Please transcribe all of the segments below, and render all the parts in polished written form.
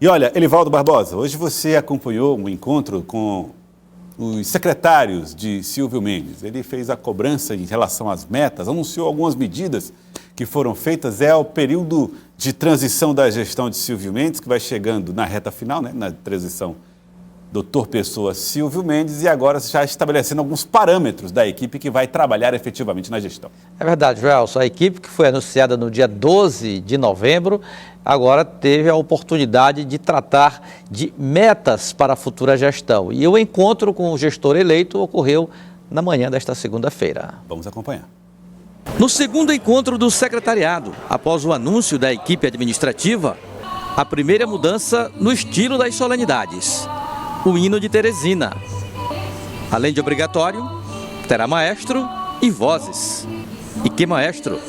E olha, Elivaldo Barbosa, hoje você acompanhou um encontro com os secretários de Silvio Mendes. Ele fez a cobrança em relação às metas, anunciou algumas medidas que foram feitas. É o período de transição da gestão de Silvio Mendes, que vai chegando na reta final, né, na transição Dr. Pessoa Silvio Mendes, e agora já estabelecendo alguns parâmetros da equipe que vai trabalhar efetivamente na gestão. É verdade, Joelson. A equipe que foi anunciada no dia 12 de novembro, agora teve a oportunidade de tratar de metas para a futura gestão. E o encontro com o gestor eleito ocorreu na manhã desta segunda-feira. Vamos acompanhar. No segundo encontro do secretariado, após o anúncio da equipe administrativa, a primeira mudança no estilo das solenidades. O hino de Teresina. Além de obrigatório, terá maestro e vozes. E que maestro?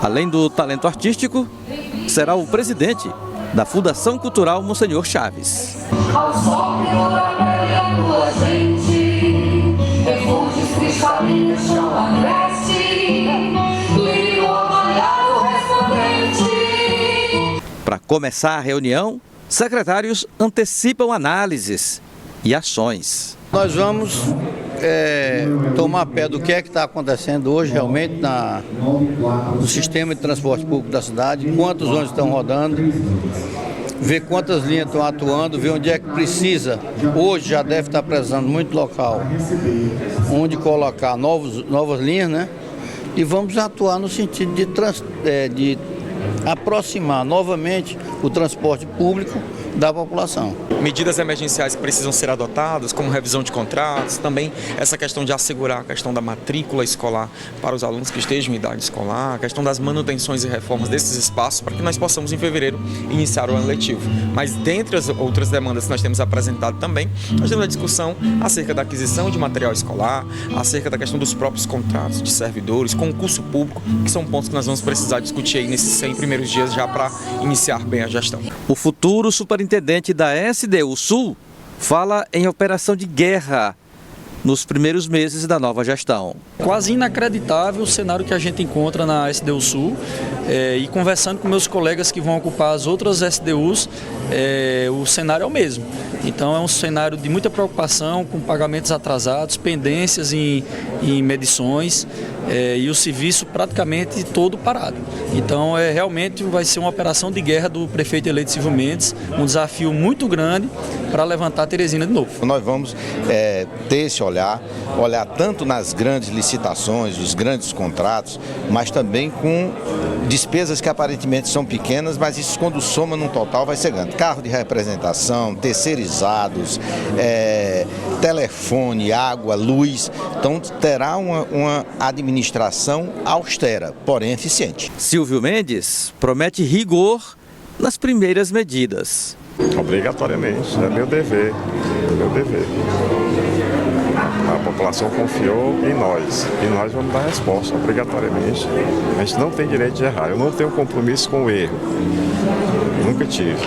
Além do talento artístico, será o presidente da Fundação Cultural Monsenhor Chaves. Ao sol da tua gente, refúgios cristalinos chão agreste, lírio amarelo resplandente. Para começar a reunião, secretários antecipam análises e ações. Nós vamos tomar pé do que é que está acontecendo hoje realmente no sistema de transporte público da cidade, quantos ônibus estão rodando, ver quantas linhas estão atuando, ver onde é que precisa. Hoje já deve estar precisando muito local onde colocar novas linhas, né? E vamos atuar no sentido de aproximar novamente o transporte público da população. Medidas emergenciais que precisam ser adotadas, como revisão de contratos, também essa questão de assegurar a questão da matrícula escolar para os alunos que estejam em idade escolar, a questão das manutenções e reformas desses espaços, para que nós possamos, em fevereiro, iniciar o ano letivo. Mas, dentre as outras demandas que nós temos apresentado também, nós temos a discussão acerca da aquisição de material escolar, acerca da questão dos próprios contratos de servidores, concurso público, que são pontos que nós vamos precisar discutir aí nesses 100 primeiros dias já para iniciar bem a gestão. O futuro superintendente da SDU Sul fala em operação de guerra nos primeiros meses da nova gestão. Quase inacreditável o cenário que a gente encontra na SDU Sul, e conversando com meus colegas que vão ocupar as outras SDUs, o cenário é o mesmo. Então é um cenário de muita preocupação, com pagamentos atrasados, pendências em medições, e o serviço praticamente todo parado. Então realmente vai ser uma operação de guerra do prefeito eleito Silvio Mendes, um desafio muito grande para levantar Teresina de novo. Nós vamos ter esse olhar tanto nas grandes licitações, os grandes contratos, mas também com despesas que aparentemente são pequenas, mas isso quando soma num total vai ser grande. Carro de representação, terceirizados, telefone, água, luz. Então terá uma administração austera, porém eficiente. Silvio Mendes promete rigor nas primeiras medidas. Obrigatoriamente, é meu dever, A população confiou em nós e nós vamos dar resposta, obrigatoriamente. A gente não tem direito de errar, eu não tenho compromisso com o erro, nunca tive.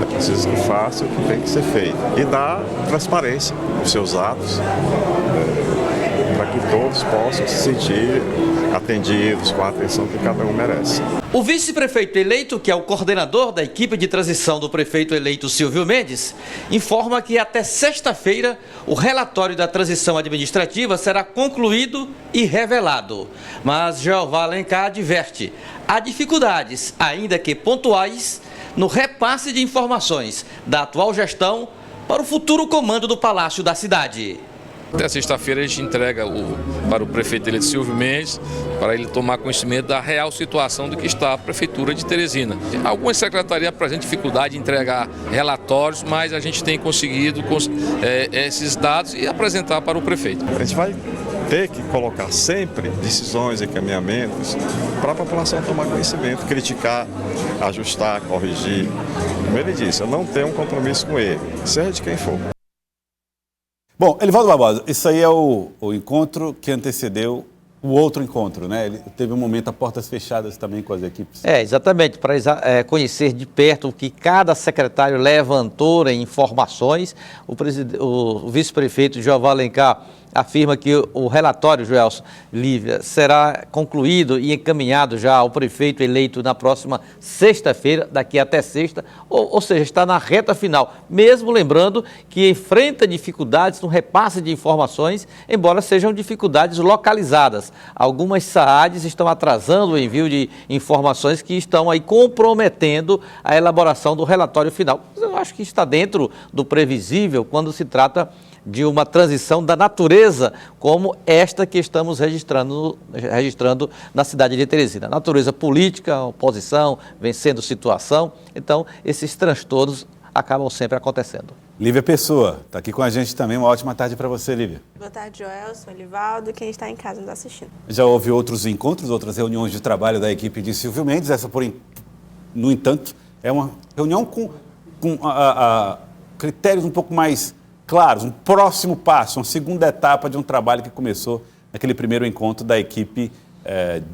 É preciso que faça o que tem que ser feito e dar transparência aos seus atos, para que todos possam se sentir atendidos com a atenção que cada um merece. O vice-prefeito eleito, que é o coordenador da equipe de transição do prefeito eleito Silvio Mendes, informa que até sexta-feira o relatório da transição administrativa será concluído e revelado. Mas Jeová Alencar adverte: há dificuldades, ainda que pontuais, no repasse de informações da atual gestão para o futuro comando do Palácio da cidade. Até sexta-feira a gente entrega para o prefeito eleito Silvio Mendes, para ele tomar conhecimento da real situação do que está a Prefeitura de Teresina. Algumas secretarias apresentam dificuldade em entregar relatórios, mas a gente tem conseguido esses dados e apresentar para o prefeito. A gente vai ter que colocar sempre decisões, encaminhamentos, para a população tomar conhecimento, criticar, ajustar, corrigir. Como ele disse, eu não tenho um compromisso com ele, seja de quem for. Bom, Elivaldo Barbosa, isso aí é o encontro que antecedeu o outro encontro, né? Ele teve um momento a portas fechadas também com as equipes. Exatamente, para conhecer de perto o que cada secretário levantou em informações. O vice-prefeito Jeová Alencar afirma que o relatório, Joelson, Lívia, será concluído e encaminhado já ao prefeito eleito na próxima sexta-feira, daqui até sexta, ou seja, está na reta final, mesmo lembrando que enfrenta dificuldades no repasse de informações, embora sejam dificuldades localizadas. Algumas SAADs estão atrasando o envio de informações que estão aí comprometendo a elaboração do relatório final. Eu acho que está dentro do previsível quando se trata de uma transição da natureza como esta que estamos registrando na cidade de Teresina. Natureza política, oposição, vencendo situação. Então, esses transtornos acabam sempre acontecendo. Lívia Pessoa, está aqui com a gente também. Uma ótima tarde para você, Lívia. Boa tarde, Joelson, Elivaldo, quem está em casa nos assistindo. Já houve outros encontros, outras reuniões de trabalho da equipe de Silvio Mendes. Essa, no entanto, é uma reunião com critérios um pouco mais claros, um próximo passo, uma segunda etapa de um trabalho que começou naquele primeiro encontro da equipe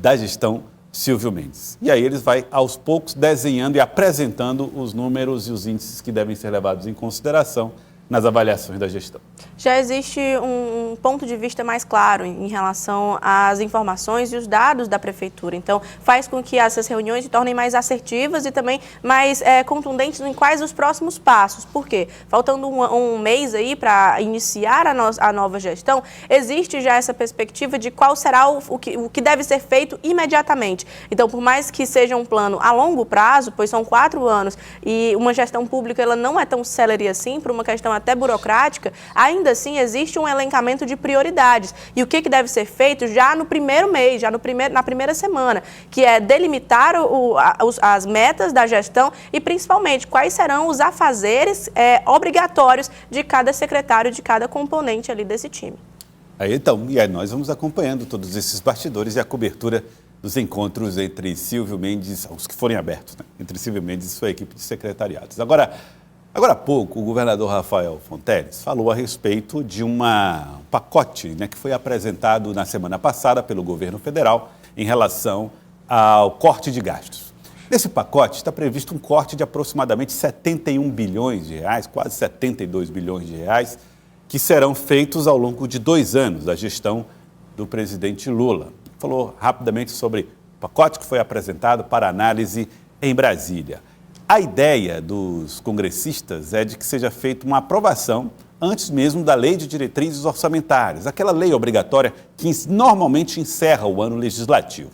da gestão Silvio Mendes. E aí eles vai, aos poucos, desenhando e apresentando os números e os índices que devem ser levados em consideração nas avaliações da gestão. Já existe um ponto de vista mais claro em relação às informações e os dados da Prefeitura. Então, faz com que essas reuniões se tornem mais assertivas e também mais contundentes em quais os próximos passos. Por quê? Faltando um mês aí para iniciar a nova gestão, existe já essa perspectiva de qual será o que deve ser feito imediatamente. Então, por mais que seja um plano a longo prazo, pois são 4 anos e uma gestão pública ela não é tão célere assim, por uma questão até burocrática, ainda assim existe um elencamento de prioridades. E o que deve ser feito já no primeiro mês, na primeira semana, que é delimitar as metas da gestão e principalmente quais serão os afazeres obrigatórios de cada secretário, de cada componente ali desse time. E aí nós vamos acompanhando todos esses bastidores e a cobertura dos encontros entre Silvio Mendes, os que forem abertos, né? Entre Silvio Mendes e sua equipe de secretariados. Agora há pouco, o governador Rafael Fonteles falou a respeito de um pacote, né, que foi apresentado na semana passada pelo governo federal em relação ao corte de gastos. Nesse pacote está previsto um corte de aproximadamente 71 bilhões de reais, quase 72 bilhões de reais, que serão feitos ao longo de 2 anos da gestão do presidente Lula. Falou rapidamente sobre o pacote que foi apresentado para análise em Brasília. A ideia dos congressistas é de que seja feita uma aprovação antes mesmo da Lei de Diretrizes Orçamentárias, aquela lei obrigatória que normalmente encerra o ano legislativo.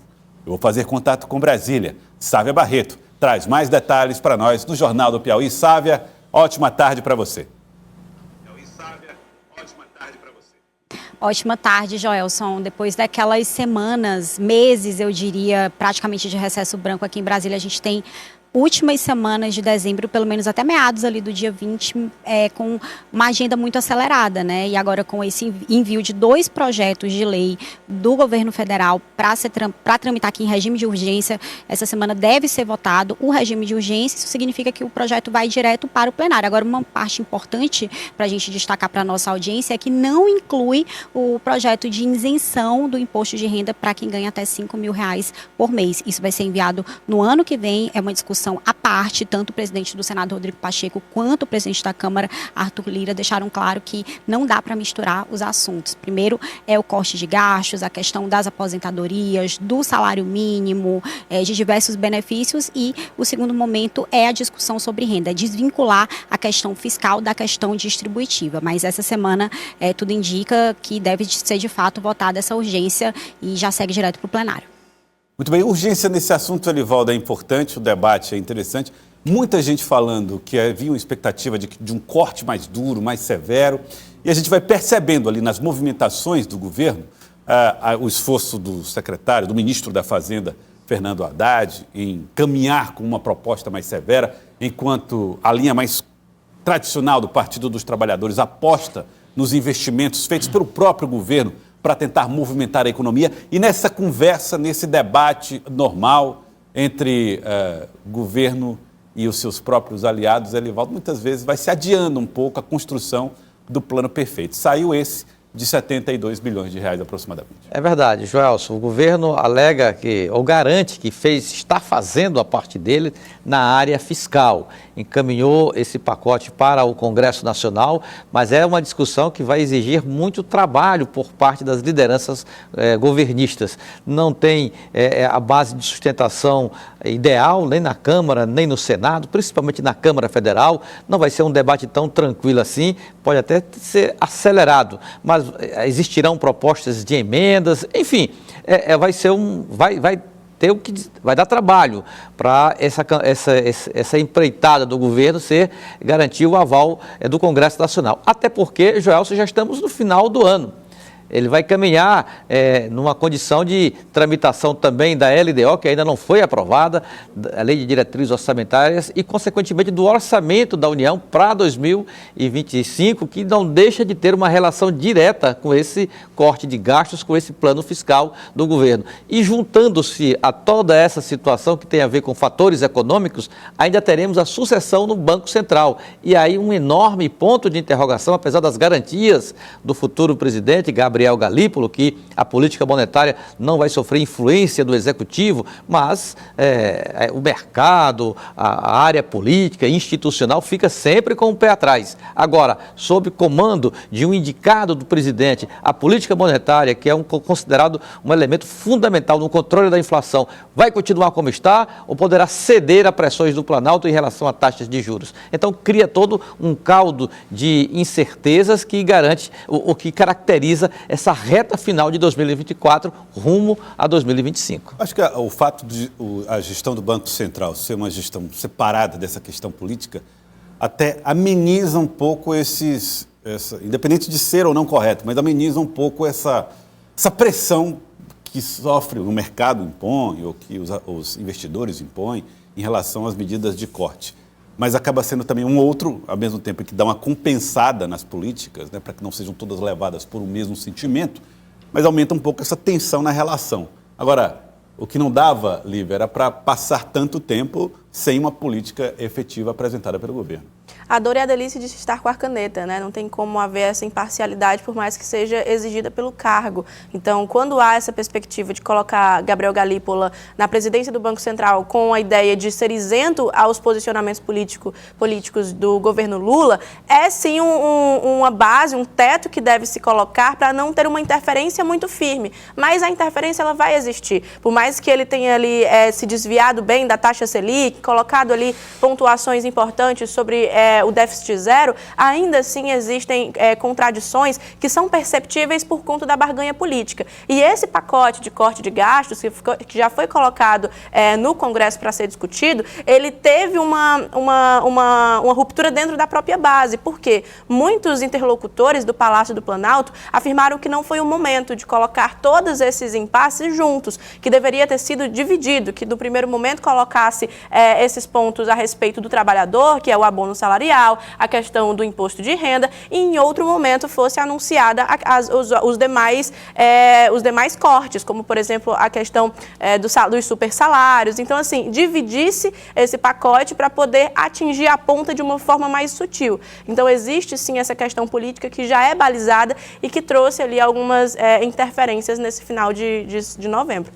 Eu vou fazer contato com Brasília. Sávia Barreto traz mais detalhes para nós no Jornal do Piauí. Sávia, ótima tarde para você. Ótima tarde, Joelson. Depois daquelas semanas, meses, eu diria, praticamente de recesso branco aqui em Brasília, a gente tem últimas semanas de dezembro, pelo menos até meados ali do dia 20, com uma agenda muito acelerada, né? E agora com esse envio de 2 projetos de lei do governo federal para tramitar aqui em regime de urgência, essa semana deve ser votado o regime de urgência. Isso significa que o projeto vai direto para o plenário. Agora, uma parte importante para a gente destacar para a nossa audiência é que não inclui o projeto de isenção do imposto de renda para quem ganha até R$5 mil por mês. Isso vai ser enviado no ano que vem, é uma discussão à parte. Tanto o presidente do Senado, Rodrigo Pacheco, quanto o presidente da Câmara, Arthur Lira, deixaram claro que não dá para misturar os assuntos. Primeiro é o corte de gastos, a questão das aposentadorias, do salário mínimo, de diversos benefícios, e o segundo momento é a discussão sobre renda, desvincular a questão fiscal da questão distributiva. Mas essa semana tudo indica que deve ser de fato votada essa urgência e já segue direto para o plenário. Muito bem, urgência nesse assunto, Elivaldo, é importante, o debate é interessante. Muita gente falando que havia uma expectativa de um corte mais duro, mais severo, e a gente vai percebendo ali nas movimentações do governo o esforço do secretário, do ministro da Fazenda, Fernando Haddad, em caminhar com uma proposta mais severa, enquanto a linha mais tradicional do Partido dos Trabalhadores aposta nos investimentos feitos pelo próprio governo para tentar movimentar a economia. E nessa conversa, nesse debate normal entre governo e os seus próprios aliados, Elivaldo, muitas vezes vai se adiando um pouco a construção do plano perfeito. Saiu esse de 72 bilhões de reais aproximadamente. É verdade, Joelson. O governo alega ou garante que está fazendo a parte dele na área fiscal. Encaminhou esse pacote para o Congresso Nacional, mas é uma discussão que vai exigir muito trabalho por parte das lideranças governistas. Não tem a base de sustentação ideal, nem na Câmara, nem no Senado, principalmente na Câmara Federal. Não vai ser um debate tão tranquilo assim, pode até ser acelerado, mas existirão propostas de emendas, enfim, vai dar trabalho para essa empreitada do governo garantir o aval do Congresso Nacional. Até porque, Joelson, já estamos no final do ano. Ele vai caminhar numa condição de tramitação também da LDO, que ainda não foi aprovada, a Lei de Diretrizes Orçamentárias, e, consequentemente, do orçamento da União para 2025, que não deixa de ter uma relação direta com esse corte de gastos, com esse plano fiscal do governo. E, juntando-se a toda essa situação que tem a ver com fatores econômicos, ainda teremos a sucessão no Banco Central. E aí um enorme ponto de interrogação, apesar das garantias do futuro presidente, Gabriel Galípolo, que a política monetária não vai sofrer influência do executivo, mas o mercado, a área política, institucional fica sempre com o pé atrás. Agora, sob comando de um indicado do presidente, a política monetária, que é considerado um elemento fundamental no controle da inflação, vai continuar como está ou poderá ceder a pressões do Planalto em relação a taxas de juros? Então, cria todo um caldo de incertezas que garante, o que caracteriza essa reta final de 2024 rumo a 2025. Acho que o fato de a gestão do Banco Central ser uma gestão separada dessa questão política até ameniza um pouco independente de ser ou não correto, mas ameniza um pouco essa pressão que sofre o mercado impõe ou que os investidores impõem em relação às medidas de corte. Mas acaba sendo também um outro, ao mesmo tempo que dá uma compensada nas políticas, né, para que não sejam todas levadas por um mesmo sentimento, mas aumenta um pouco essa tensão na relação. Agora, o que não dava, Lívia, era para passar tanto tempo sem uma política efetiva apresentada pelo governo. A dor e a delícia de estar com a caneta, né? Não tem como haver essa imparcialidade, por mais que seja exigida pelo cargo. Então, quando há essa perspectiva de colocar Gabriel Galípolo na presidência do Banco Central com a ideia de ser isento aos posicionamentos políticos do governo Lula, é sim uma base, um teto que deve se colocar para não ter uma interferência muito firme. Mas a interferência ela vai existir. Por mais que ele tenha ali se desviado bem da taxa Selic, colocado ali pontuações importantes sobre o déficit zero, ainda assim existem contradições que são perceptíveis por conta da barganha política. E esse pacote de corte de gastos, que já foi colocado no Congresso para ser discutido, ele teve uma ruptura dentro da própria base. Por quê? Muitos interlocutores do Palácio do Planalto afirmaram que não foi o momento de colocar todos esses impasses juntos, que deveria ter sido dividido, que no primeiro momento colocasse esses pontos a respeito do trabalhador, que é o abono salarial, a questão do imposto de renda, e em outro momento fosse anunciada os demais cortes, como, por exemplo, a questão dos super salários. Então, assim, dividisse esse pacote para poder atingir a ponta de uma forma mais sutil. Então, existe, sim, essa questão política que já é balizada e que trouxe ali algumas interferências nesse final de novembro.